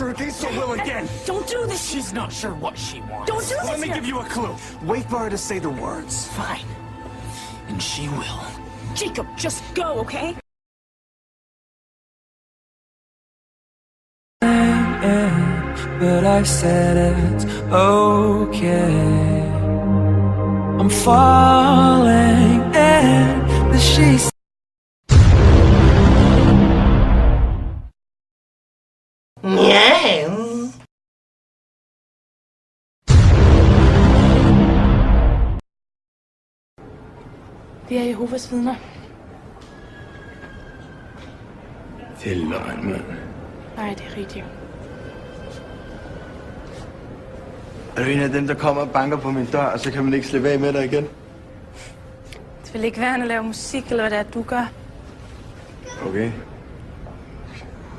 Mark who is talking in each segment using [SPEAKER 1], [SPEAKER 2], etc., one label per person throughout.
[SPEAKER 1] sure against her will again.
[SPEAKER 2] Don't do this.
[SPEAKER 3] She's not sure what she wants.
[SPEAKER 2] Don't do this.
[SPEAKER 1] Let me give you a clue. Wait for her to say the words.
[SPEAKER 3] Fine. And she will.
[SPEAKER 2] Jacob, just go, okay?
[SPEAKER 4] But I said it's okay. I'm falling and the sheets.
[SPEAKER 2] Vi er Jehovas vidner.
[SPEAKER 1] Det er løgn, mand.
[SPEAKER 2] Nej, det er rigtigt.
[SPEAKER 1] Er du en af dem, der kommer og banker på min dør, og så kan man ikke slippe af med dig igen?
[SPEAKER 2] Det vil ikke være, at lave musik, eller hvad det er, du gør.
[SPEAKER 1] Okay.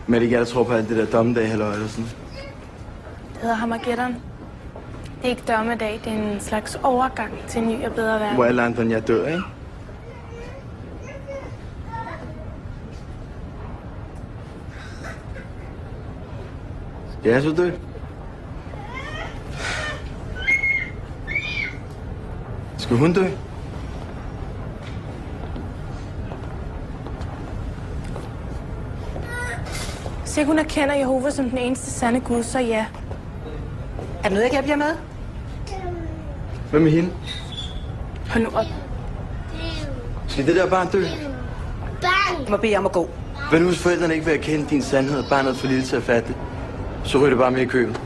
[SPEAKER 1] Men er det ikke alle, der tror på alt det der dommedag, eller sådan?
[SPEAKER 2] Det hedder Hammergætteren. Det er ikke dommedag, det er en slags overgang til en ny og bedre verden.
[SPEAKER 1] Hvor alle andre end jeg dør, ikke? Skal jeg så dø? Skal hun dø?
[SPEAKER 2] Hvis ikke hun erkender Jehova som den eneste sande Gud, så ja.
[SPEAKER 5] Er der noget, jeg kan hjælpe jer med?
[SPEAKER 1] Hvad med hende?
[SPEAKER 2] Hold nu op.
[SPEAKER 1] Skal det der barn dø?
[SPEAKER 5] Jeg må bede jer om at gå.
[SPEAKER 1] Hvad nu, hvis forældrene ikke vil erkende din sandhed, og barnet er for lille til at fatte det? Så ryger det bare med i købet.